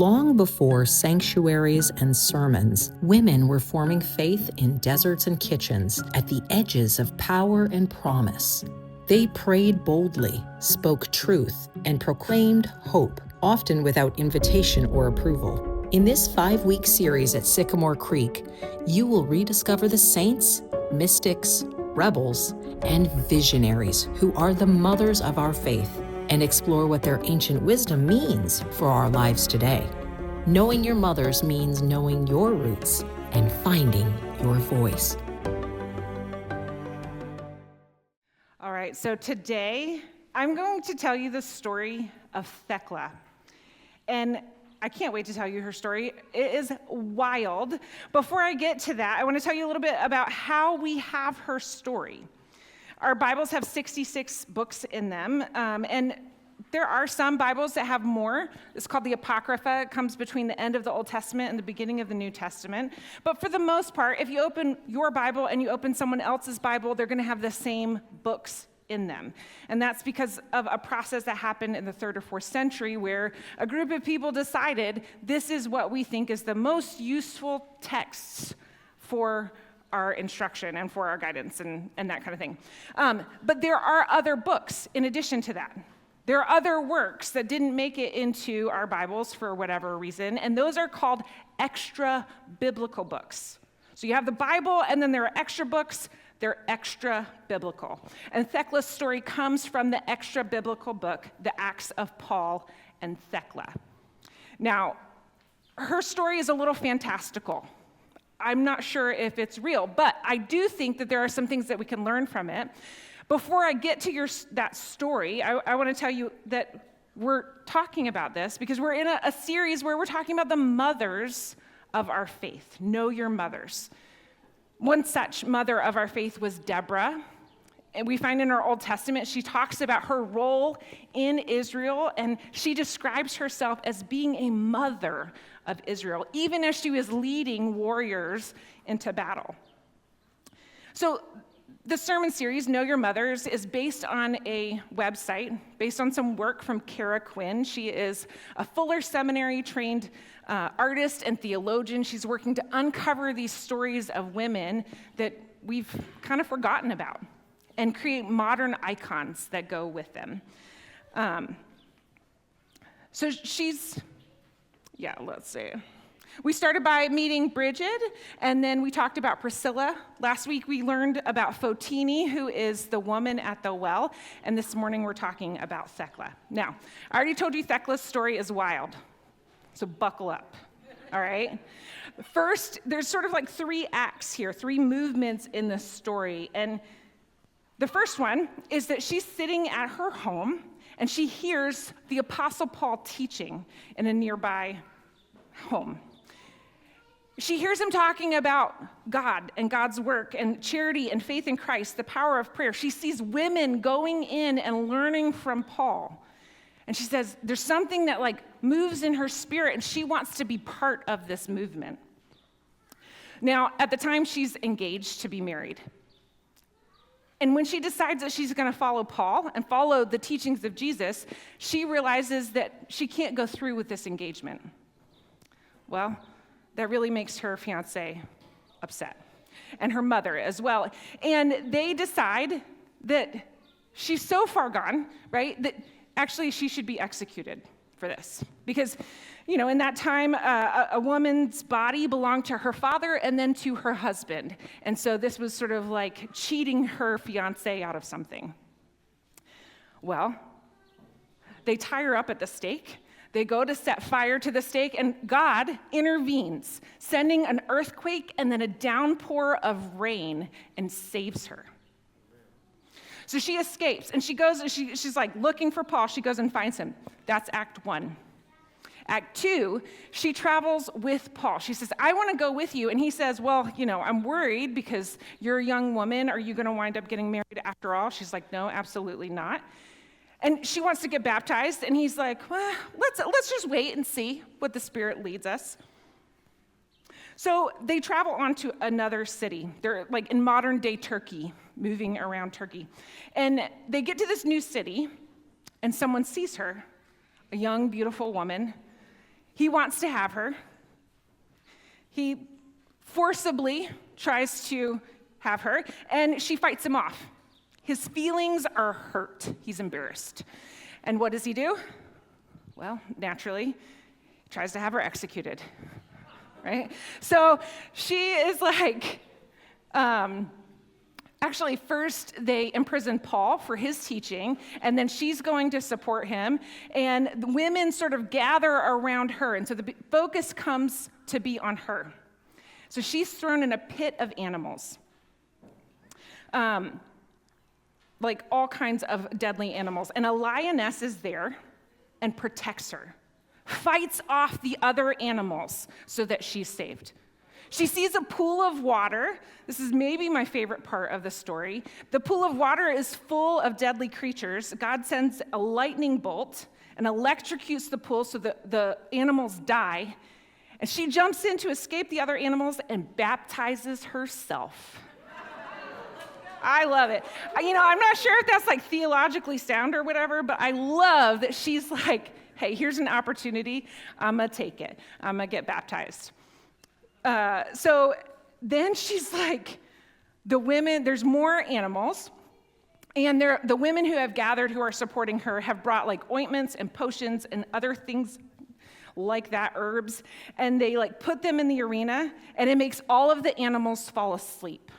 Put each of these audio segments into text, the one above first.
Long before sanctuaries and sermons, women were forming faith in deserts and kitchens at the edges of power and promise. They prayed boldly, spoke truth, and proclaimed hope, often without invitation or approval. In this 5-week series at Sycamore Creek, you will rediscover the saints, mystics, rebels, and visionaries who are the mothers of our faith, and explore what their ancient wisdom means for our lives today. Knowing your mothers means knowing your roots and finding your voice. All right, so today I'm going to tell you the story of Thecla. And I can't wait to tell you her story. It is wild. Before I get to that, I want to tell you a little bit about how we have her story. Our Bibles have 66 books in them, and there are some Bibles that have more. It's called the Apocrypha. It comes between the end of the Old Testament and the beginning of the New Testament. But for the most part, if you open your Bible and you open someone else's Bible, they're going to have the same books in them. And that's because of a process that happened in the 3rd or 4th century where a group of people decided this is what we think is the most useful texts for our instruction and for our guidance and that kind of thing. But there are other books in addition to that. There are other works that didn't make it into our Bibles for whatever reason, and those are called extra biblical books. So you have the Bible, and then there are extra books. They're extra biblical. And Thecla's story comes from the extra biblical book, the Acts of Paul and Thecla. Now, her story is a little fantastical. I'm not sure if it's real, but I do think that there are some things that we can learn from it. Before I get to that story, I want to tell you that we're talking about this because we're in a series where we're talking about the mothers of our faith. Know your mothers. One such mother of our faith was Deborah. And we find in our Old Testament, she talks about her role in Israel, and she describes herself as being a mother of Israel, even as she was leading warriors into battle. So the sermon series, Know Your Mothers, is based on a website, based on some work from Kara Quinn. She is a Fuller Seminary-trained artist and theologian. She's working to uncover these stories of women that we've kind of forgotten about and create modern icons that go with them. Let's see. We started by meeting Brigid, and then we talked about Priscilla. Last week we learned about Photini, who is the woman at the well, and this morning we're talking about Thecla. Now, I already told you Thecla's story is wild, so buckle up, all right? First, there's sort of like 3 acts here, 3 movements in this story, and the first one is that she's sitting at her home, and she hears the Apostle Paul teaching in a nearby home. She hears him talking about God and God's work and charity and faith in Christ, the power of prayer. She sees women going in and learning from Paul. And she says there's something that moves in her spirit, and she wants to be part of this movement. Now, at the time, she's engaged to be married. And when she decides that she's going to follow Paul and follow the teachings of Jesus, she realizes that she can't go through with this engagement. Well, that really makes her fiancé upset, and her mother as well. And they decide that she's so far gone, right, that actually she should be executed for this. Because, in that time, a woman's body belonged to her father and then to her husband. And so this was sort of like cheating her fiancé out of something. Well, they tie her up at the stake. They go to set fire to the stake, and God intervenes, sending an earthquake and then a downpour of rain, and saves her. So she escapes, and she goes, and she's looking for Paul. She goes and finds him. That's Act 1. Act 2, she travels with Paul. She says, I want to go with you. And he says, well, I'm worried because you're a young woman. Are you going to wind up getting married after all? She's like, no, absolutely not. And she wants to get baptized, and he's like, well, let's just wait and see what the Spirit leads us. So they travel on to another city. They're in modern-day Turkey, moving around Turkey. And they get to this new city, and someone sees her, a young, beautiful woman, He wants to have her. He forcibly tries to have her, and she fights him off. His feelings are hurt. He's embarrassed. And what does he do? Well, naturally, he tries to have her executed, right? So she is like, actually, first they imprison Paul for his teaching, and then she's going to support him, and the women sort of gather around her, and so the focus comes to be on her. So she's thrown in a pit of animals, like all kinds of deadly animals, and a lioness is there and protects her, fights off the other animals so that she's saved. She sees a pool of water. This is maybe my favorite part of the story. The pool of water is full of deadly creatures. God sends a lightning bolt and electrocutes the pool so that the animals die. And she jumps in to escape the other animals and baptizes herself. I love it. I'm not sure if that's like theologically sound or whatever, but I love that she's like, hey, here's an opportunity. I'm going to take it. I'm going to get baptized. So then she's like, there's more animals, and the women who have gathered who are supporting her have brought like ointments and potions and other things like that, herbs, and they like put them in the arena, and it makes all of the animals fall asleep.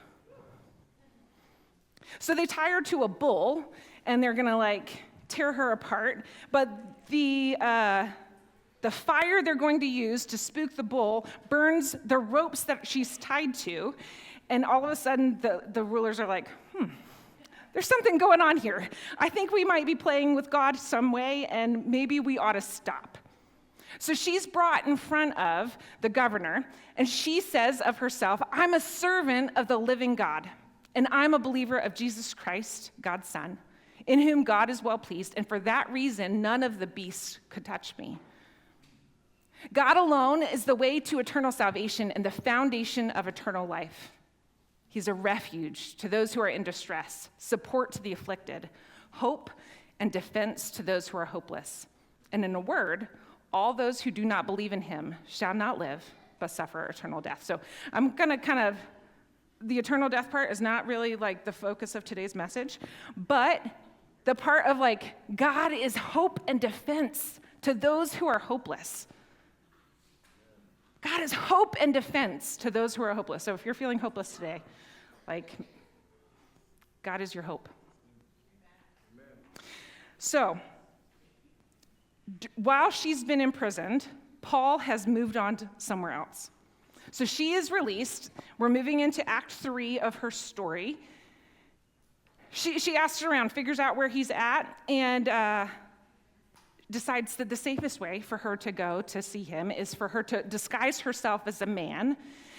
So they tie her to a bull, and they're gonna like tear her apart, but the fire they're going to use to spook the bull burns the ropes that she's tied to, and all of a sudden the rulers are like, there's something going on here. I think we might be playing with God some way, and maybe we ought to stop. So she's brought in front of the governor, and she says of herself, I'm a servant of the living God, and I'm a believer of Jesus Christ, God's Son, in whom God is well pleased, and for that reason, none of the beasts could touch me. God alone is the way to eternal salvation and the foundation of eternal life. He's a refuge to those who are in distress, support to the afflicted, hope and defense to those who are hopeless. And in a word, all those who do not believe in him shall not live, but suffer eternal death. So I'm going to the eternal death part is not really like the focus of today's message, but the part of like, God is hope and defense to those who are hopeless. God is hope and defense to those who are hopeless. So if you're feeling hopeless today, like, God is your hope. Amen. So, while she's been imprisoned, Paul has moved on to somewhere else. So she is released. We're moving into Act 3 of her story. She asks around, figures out where he's at, and decides that the safest way for her to go to see him is for her to disguise herself as a man,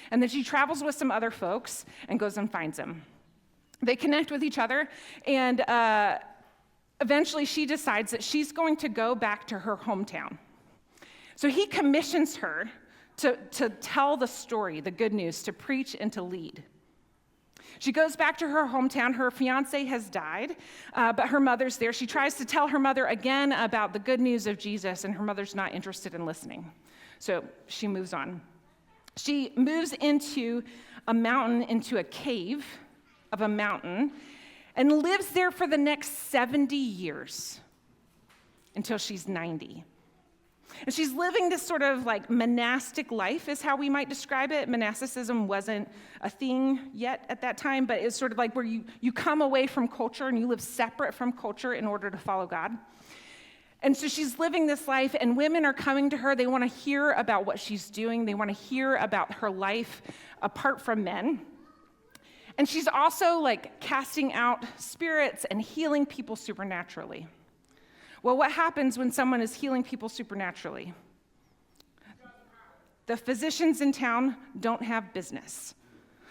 and then she travels with some other folks and goes and finds him. They connect with each other, and eventually she decides that she's going to go back to her hometown. So he commissions her to tell the story, the good news, to preach and to lead. She goes back to her hometown. Her fiance has died, but her mother's there. She tries to tell her mother again about the good news of Jesus, and her mother's not interested in listening. So she moves on. She moves into a mountain, into a cave of a mountain, and lives there for the next 70 years until she's 90. And she's living this sort of like monastic life is how we might describe it. Monasticism wasn't a thing yet at that time, but it's sort of like where you come away from culture and you live separate from culture in order to follow God. And so she's living this life, and women are coming to her. They want to hear about what she's doing. They want to hear about her life apart from men. And she's also like casting out spirits and healing people supernaturally. Well, what happens when someone is healing people supernaturally? The physicians in town don't have business.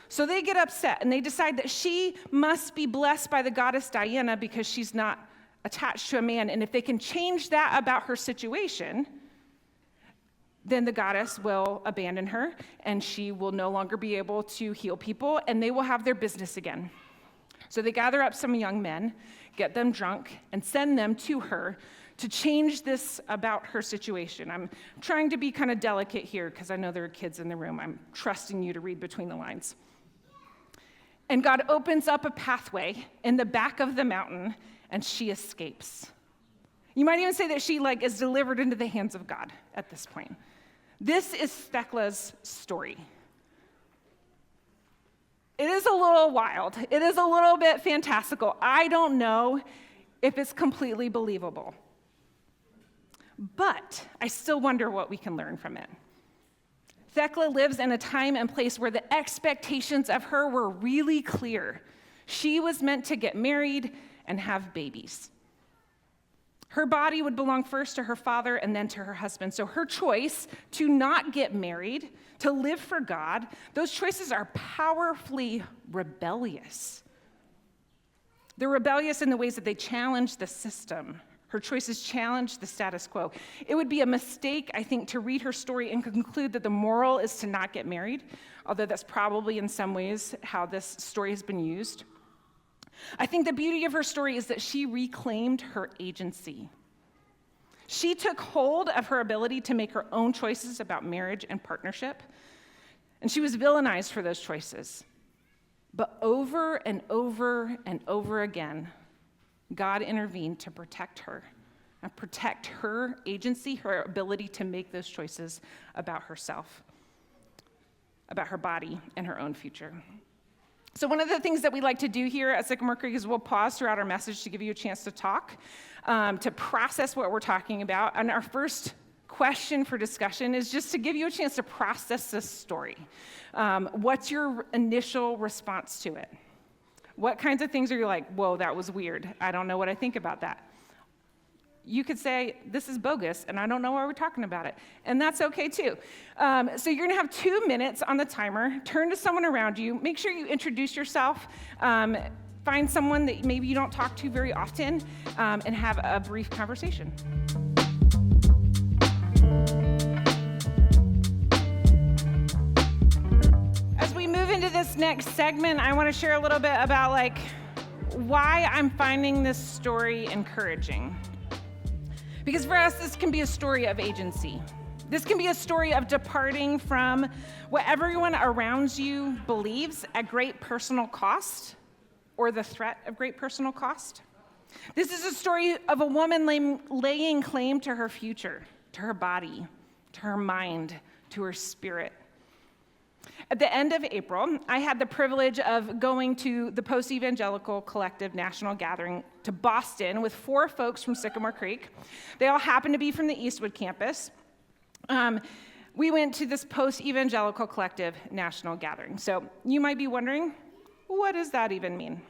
So they get upset, and they decide that she must be blessed by the goddess Diana because she's not attached to a man. And if they can change that about her situation, then the goddess will abandon her, and she will no longer be able to heal people, and they will have their business again. So they gather up some young men, get them drunk, and send them to her to change this about her situation. I'm trying to be kind of delicate here because I know there are kids in the room. I'm trusting you to read between the lines. And God opens up a pathway in the back of the mountain, and she escapes. You might even say that she is delivered into the hands of God at this point. This is Thecla's story. It is a little wild. It is a little bit fantastical. I don't know if it's completely believable. But I still wonder what we can learn from it. Thecla lives in a time and place where the expectations of her were really clear. She was meant to get married and have babies. Her body would belong first to her father and then to her husband. So her choice to not get married, to live for God, those choices are powerfully rebellious. They're rebellious in the ways that they challenge the system. Her choices challenge the status quo. It would be a mistake, I think, to read her story and conclude that the moral is to not get married, although that's probably in some ways how this story has been used. I think the beauty of her story is that she reclaimed her agency. She took hold of her ability to make her own choices about marriage and partnership, and she was villainized for those choices. But over and over and over again, God intervened to protect her and protect her agency, her ability to make those choices about herself, about her body and her own future. So one of the things that we like to do here at Sycamore Creek is we'll pause throughout our message to give you a chance to talk, to process what we're talking about. And our first question for discussion is just to give you a chance to process this story. What's your initial response to it? What kinds of things are you like, whoa, that was weird. I don't know what I think about that. You could say, this is bogus, and I don't know why we're talking about it. And that's okay, too. So you're going to have 2 minutes on the timer. Turn to someone around you. Make sure you introduce yourself. Find someone that maybe you don't talk to very often, and have a brief conversation. As we move into this next segment, I want to share a little bit about why I'm finding this story encouraging. Because for us, this can be a story of agency. This can be a story of departing from what everyone around you believes at great personal cost, or the threat of great personal cost. This is a story of a woman laying claim to her future, to her body, to her mind, to her spirit. At the end of April, I had the privilege of going to the Post-Evangelical Collective National Gathering to Boston with 4 folks from Sycamore Creek. They all happened to be from the Eastwood campus. We went to this Post-Evangelical Collective National Gathering. So you might be wondering, what does that even mean?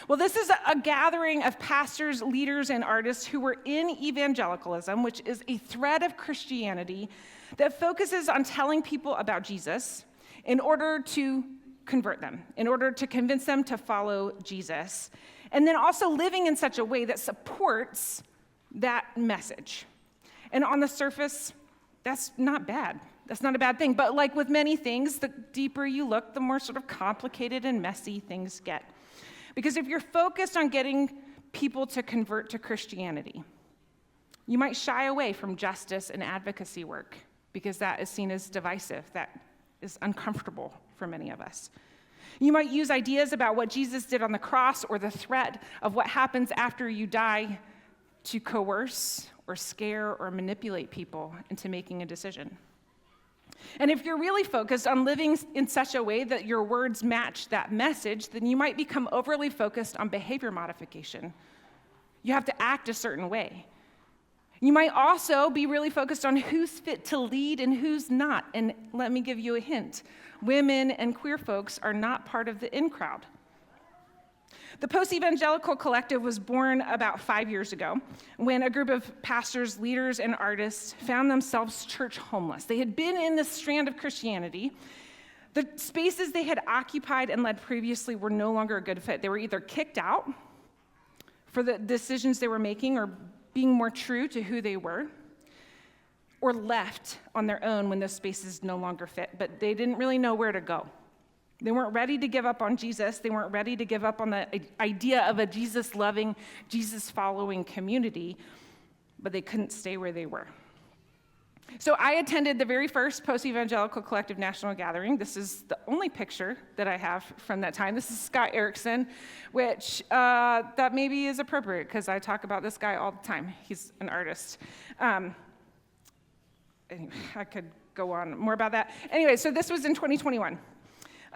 Well, this is a gathering of pastors, leaders, and artists who were in evangelicalism, which is a thread of Christianity that focuses on telling people about Jesus in order to convert them, in order to convince them to follow Jesus, and then also living in such a way that supports that message. And on the surface, that's not bad. That's not a bad thing. But like with many things, the deeper you look, the more sort of complicated and messy things get. Because if you're focused on getting people to convert to Christianity, you might shy away from justice and advocacy work because that is seen as divisive. That is uncomfortable for many of us. You might use ideas about what Jesus did on the cross or the threat of what happens after you die to coerce or scare or manipulate people into making a decision. And if you're really focused on living in such a way that your words match that message, then you might become overly focused on behavior modification. You have to act a certain way. You might also be really focused on who's fit to lead and who's not. And let me give you a hint. Women and queer folks are not part of the in crowd. The Post-Evangelical Collective was born about 5 years ago when a group of pastors, leaders, and artists found themselves church homeless. They had been in this strand of Christianity. The spaces they had occupied and led previously were no longer a good fit. They were either kicked out for the decisions they were making or being more true to who they were, or left on their own when those spaces no longer fit, but they didn't really know where to go. They weren't ready to give up on Jesus. They weren't ready to give up on the idea of a Jesus-loving, Jesus-following community. but they couldn't stay where they were. So I attended the very first Post-Evangelical Collective National Gathering. This is the only picture that I have from that time. This is Scott Erickson, which that maybe is appropriate because I talk about this guy all the time. He's an artist. Anyway, I could go on more about that. Anyway, so this was in 2021.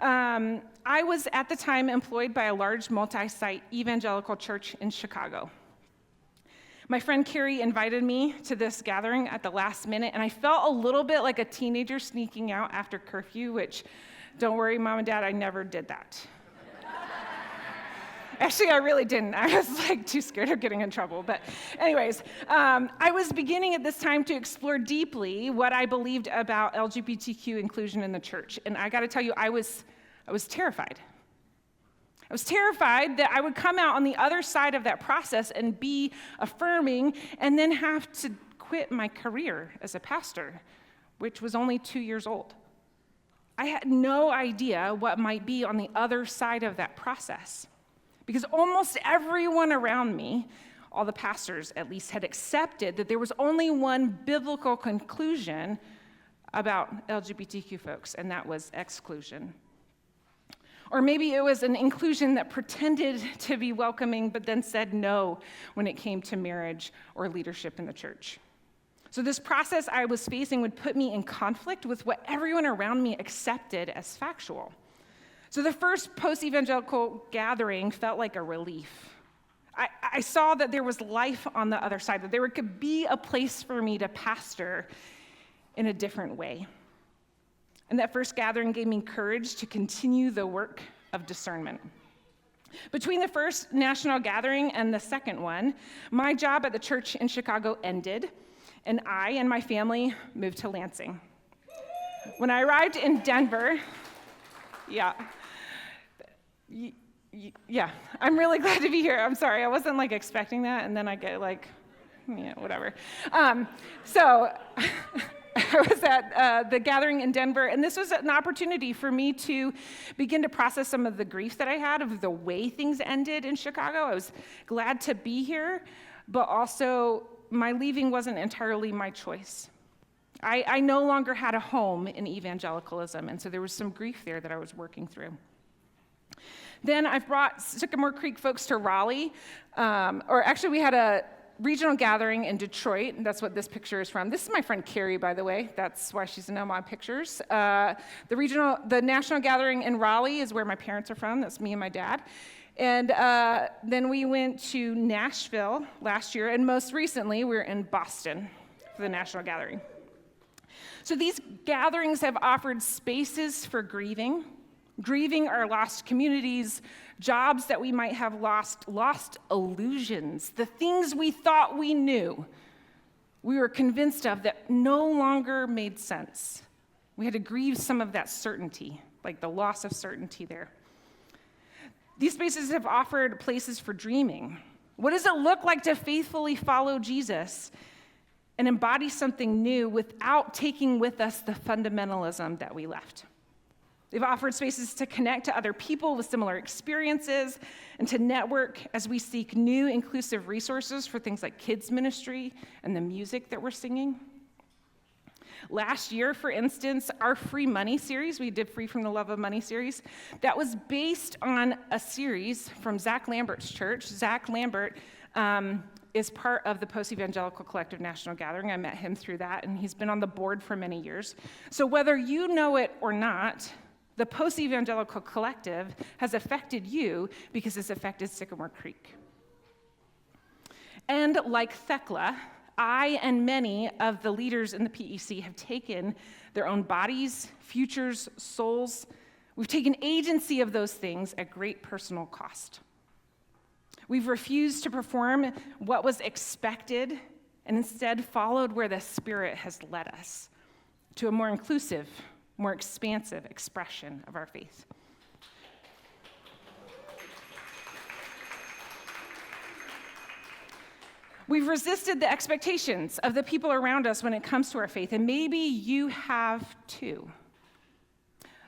I was at the time employed by a large multi-site evangelical church in Chicago. My friend Carrie invited me to this gathering at the last minute, and I felt a little bit like a teenager sneaking out after curfew, which, don't worry, Mom and Dad, I never did that. Actually, I really didn't. I was like too scared of getting in trouble. But anyways, I was beginning at this time to explore deeply what I believed about LGBTQ inclusion in the church. And I got to tell you, I was terrified. I was terrified that I would come out on the other side of that process and be affirming and then have to quit my career as a pastor, which was only 2 years old. I had no idea what might be on the other side of that process because almost everyone around me, all the pastors at least, had accepted that there was only one biblical conclusion about LGBTQ folks, and that was exclusion. Or maybe it was an inclusion that pretended to be welcoming, but then said no when it came to marriage or leadership in the church. So this process I was facing would put me in conflict with what everyone around me accepted as factual. So the first post-evangelical gathering felt like a relief. I saw that there was life on the other side, that there could be a place for me to pastor in a different way. And that first gathering gave me courage to continue the work of discernment. Between the first national gathering and the second one, my job at the church in Chicago ended, and I and my family moved to Lansing. When I arrived in Denver, I'm really glad to be here. I'm sorry, I wasn't expecting that, and then I get whatever. So I was at the gathering in Denver, and this was an opportunity for me to begin to process some of the grief that I had of the way things ended in Chicago. I was glad to be here, but also my leaving wasn't entirely my choice. I no longer had a home in evangelicalism, and so there was some grief there that I was working through. Then I've brought Sycamore Creek folks to Raleigh, we had a regional gathering in Detroit, and that's what this picture is from. This is my friend Carrie, by the way. That's why she's in all my pictures. The national gathering in Raleigh is where my parents are from. That's me and my dad. And then we went to Nashville last year, and most recently we were in Boston for the national gathering. So these gatherings have offered spaces for grieving our lost communities, jobs that we might have lost illusions, the things we thought we knew, we were convinced of that no longer made sense. We had to grieve some of that certainty, like the loss of certainty there. These spaces have offered places for dreaming. What does it look like to faithfully follow Jesus and embody something new without taking with us the fundamentalism that we left? They've offered spaces to connect to other people with similar experiences and to network as we seek new inclusive resources for things like kids ministry and the music that we're singing. Last year, for instance, our Free Money series, we did Free from the Love of Money series, that was based on a series from Zach Lambert's church. Zach Lambert is part of the Post-Evangelical Collective National Gathering. I met him through that, and he's been on the board for many years. So whether you know it or not, the Post-Evangelical Collective has affected you because it's affected Sycamore Creek. And like Thecla, I and many of the leaders in the PEC have taken their own bodies, futures, souls. We've taken agency of those things at great personal cost. We've refused to perform what was expected and instead followed where the Spirit has led us to a more inclusive, more expansive expression of our faith. We've resisted the expectations of the people around us when it comes to our faith, and maybe you have too.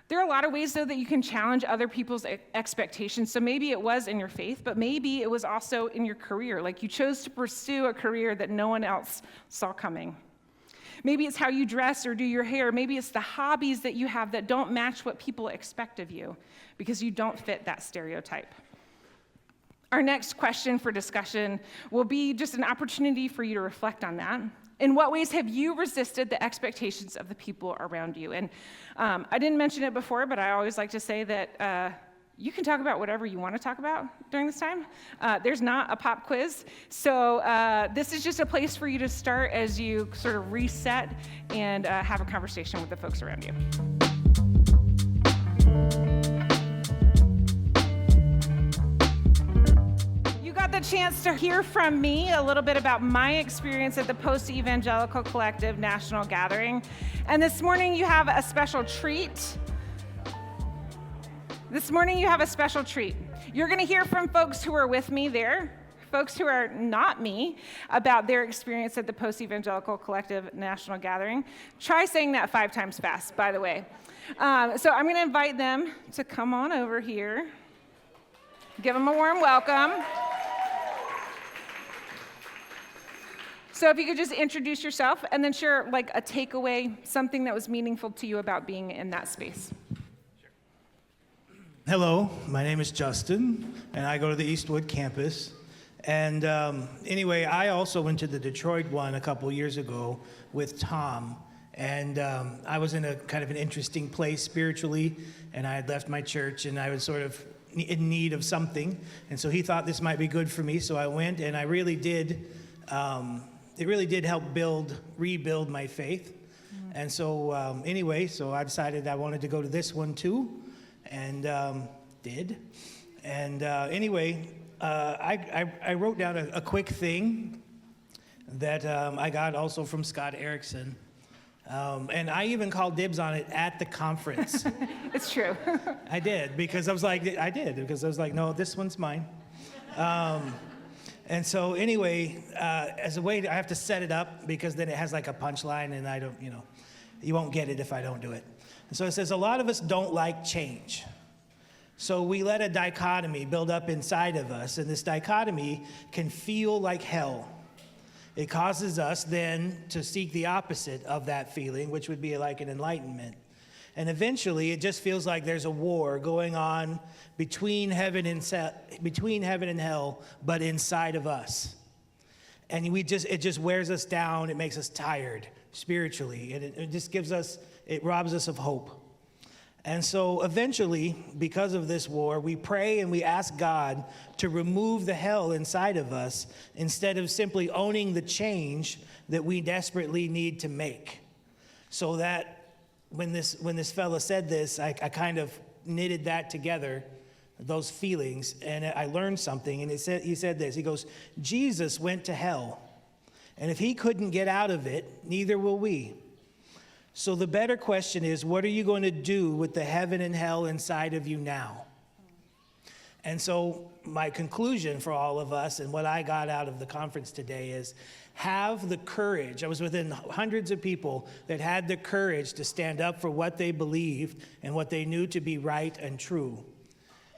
There are a lot of ways, though, that you can challenge other people's expectations. So maybe it was in your faith, but maybe it was also in your career. Like you chose to pursue a career that no one else saw coming. Maybe it's how you dress or do your hair. Maybe it's the hobbies that you have that don't match what people expect of you because you don't fit that stereotype. Our next question for discussion will be just an opportunity for you to reflect on that. In what ways have you resisted the expectations of the people around you? And I didn't mention it before, but I always like to say that you can talk about whatever you want to talk about during this time. There's not a pop quiz. So this is just a place for you to start as you sort of reset and have a conversation with the folks around you. The chance to hear from me a little bit about my experience at the Post-Evangelical Collective National Gathering. And this morning you have a special treat. You're going to hear from folks who are with me there, folks who are not me, about their experience at the Post-Evangelical Collective National Gathering. Try saying that 5 times fast, by the way. So I'm going to invite them to come on over here. Give them a warm welcome. So if you could just introduce yourself and then share like a takeaway, something that was meaningful to you about being in that space. Hello, my name is Justin, and I go to the Eastwood campus. And anyway, I also went to the Detroit one a couple years ago with Tom. And I was in a kind of an interesting place spiritually, and I had left my church, and I was sort of in need of something. And so he thought this might be good for me, so I went, and I really did. It really did help rebuild my faith. And so anyway, so I decided I wanted to go to this one too, and did. And anyway, I wrote down a quick thing that I got also from Scott Erickson. And I even called dibs on it at the conference. It's true. I did, because I was like, no, this one's mine. And so anyway, as a way, I have to set it up because then it has like a punchline and I don't, you won't get it if I don't do it. And so it says, a lot of us don't like change. So we let a dichotomy build up inside of us, and this dichotomy can feel like hell. It causes us then to seek the opposite of that feeling, which would be like an enlightenment. And eventually, it just feels like there's a war going on between heaven and hell, but inside of us. And it just wears us down. It makes us tired spiritually. And it just it robs us of hope. And so eventually, because of this war, we pray and we ask God to remove the hell inside of us instead of simply owning the change that we desperately need to make. So that when this fella said this, I kind of knitted that together, those feelings, and I learned something. And he said this. He goes, Jesus went to hell, and if he couldn't get out of it, neither will we. So the better question is, what are you going to do with the heaven and hell inside of you now? And so my conclusion for all of us, and what I got out of the conference today, is have the courage. I was within hundreds of people that had the courage to stand up for what they believed and what they knew to be right and true.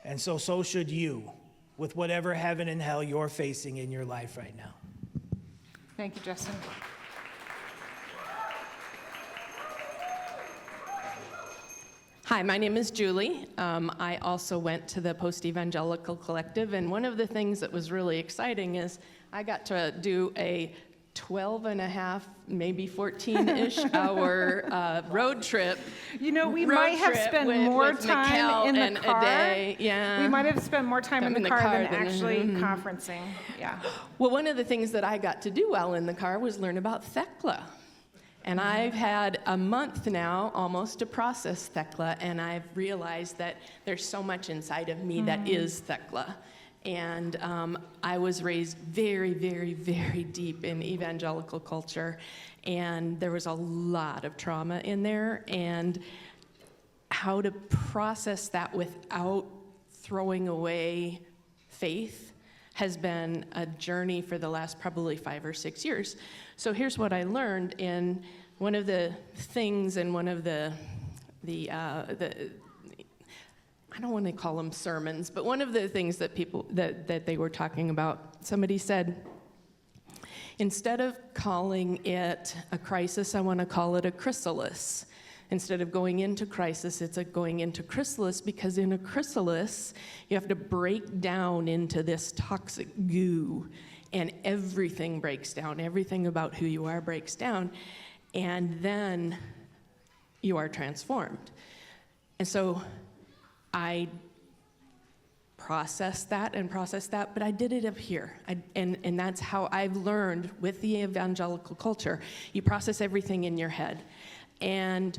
And so should you, with whatever heaven and hell you're facing in your life right now. Thank you, Justin. Hi, my name is Julie. I also went to the Post-Evangelical Collective, and one of the things that was really exciting is I got to do a 12 and a half, maybe 14-ish hour road trip. We might have spent more time in the car. A day. Yeah. We might have spent more time in the car than actually conferencing. Yeah. Well, one of the things that I got to do while in the car was learn about Thecla. And I've had a month now almost to process Thecla, and I've realized that there's so much inside of me that is Thecla. And I was raised very, very, very deep in evangelical culture, and there was a lot of trauma in there, and how to process that without throwing away faith has been a journey for the last probably 5 or 6 years. So here's what I learned in one of the things and one of the I don't want to call them sermons, but one of the things that people that they were talking about, somebody said, instead of calling it a crisis, I want to call it a chrysalis. Instead of going into crisis, it's going into chrysalis, because in a chrysalis, you have to break down into this toxic goo, and everything breaks down. Everything about who you are breaks down, and then you are transformed. And so I processed that, but I did it up here. And that's how I've learned with the evangelical culture. You process everything in your head. And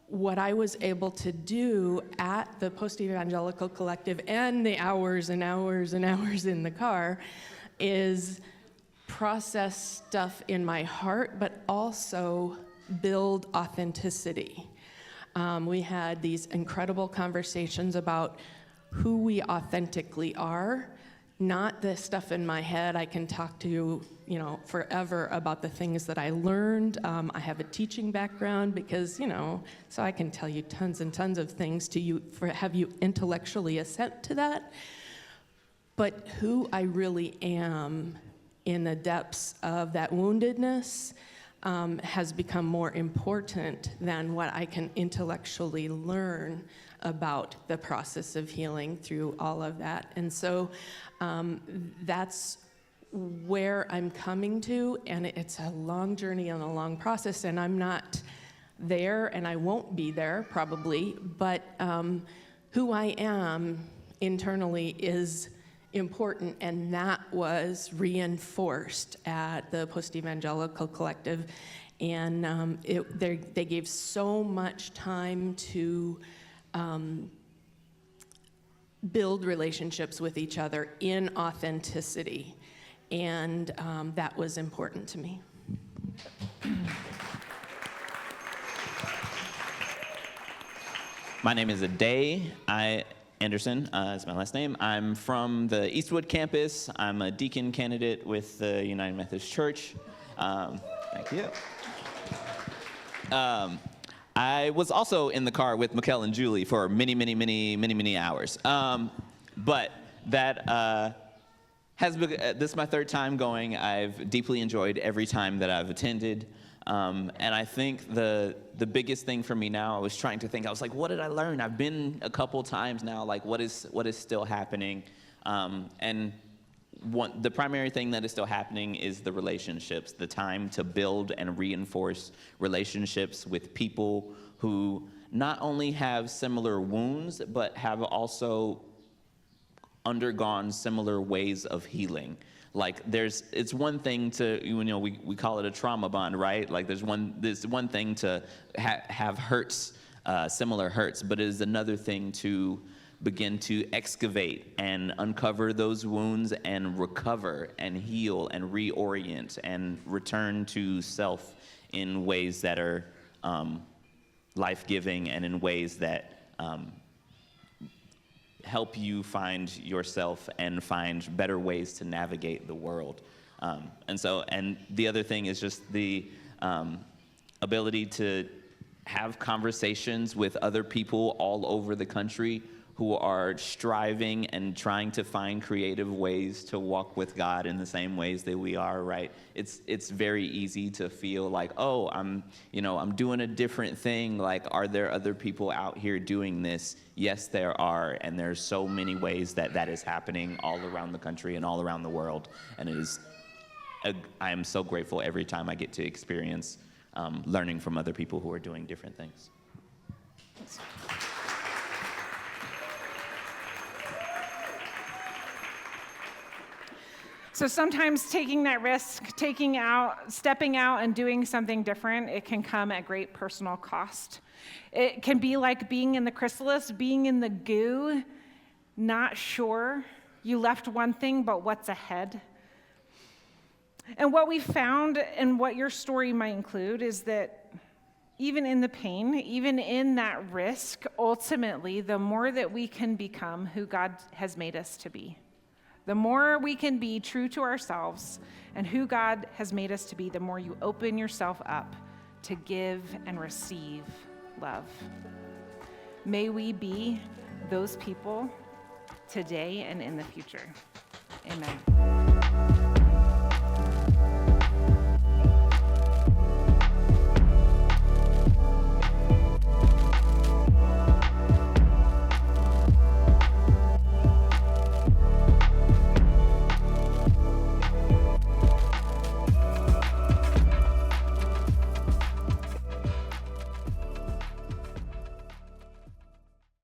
what I was able to do at the Post-Evangelical Collective and the hours and hours and hours in the car is process stuff in my heart, but also build authenticity. We had these incredible conversations about who we authentically are, not the stuff in my head. I can talk to you, forever about the things that I learned. I have a teaching background because, so I can tell you tons and tons of things to you, have you intellectually assent to that. But who I really am in the depths of that woundedness has become more important than what I can intellectually learn about the process of healing through all of that. And so that's where I'm coming to, and it's a long journey and a long process, and I'm not there, and I won't be there probably, but who I am internally is important, and that was reinforced at the Post-Evangelical Collective. And they gave so much time to build relationships with each other in authenticity, and that was important to me. My name is Aday Anderson is my last name. I'm from the Eastwood campus. I'm a deacon candidate with the United Methodist Church. Thank you. I was also in the car with Mikkel and Julie for many hours. But that has been, this is my third time going. I've deeply enjoyed every time that I've attended. And I think the biggest thing for me now, I was trying to think, I was like, what did I learn? I've been a couple times now, like what is still happening? And the primary thing that is still happening is the relationships, the time to build and reinforce relationships with people who not only have similar wounds, but have also undergone similar ways of healing. Like it's one thing to, we call it a trauma bond, right? Like there's one thing to have hurts, similar hurts, but it is another thing to begin to excavate and uncover those wounds and recover and heal and reorient and return to self in ways that are life-giving and in ways that help you find yourself and find better ways to navigate the world. And the other thing is just the ability to have conversations with other people all over the country who are striving and trying to find creative ways to walk with God in the same ways that we are, right? It's very easy to feel like, oh, I'm doing a different thing. Like, are there other people out here doing this? Yes, there are, and there's so many ways that is happening all around the country and all around the world. And I am so grateful every time I get to experience learning from other people who are doing different things. So sometimes taking that risk, stepping out and doing something different, it can come at great personal cost. It can be like being in the chrysalis, being in the goo, not sure. You left one thing, but what's ahead? And what we found, and what your story might include, is that even in the pain, even in that risk, ultimately, the more that we can become who God has made us to be, the more we can be true to ourselves and who God has made us to be, the more you open yourself up to give and receive love. May we be those people today and in the future. Amen.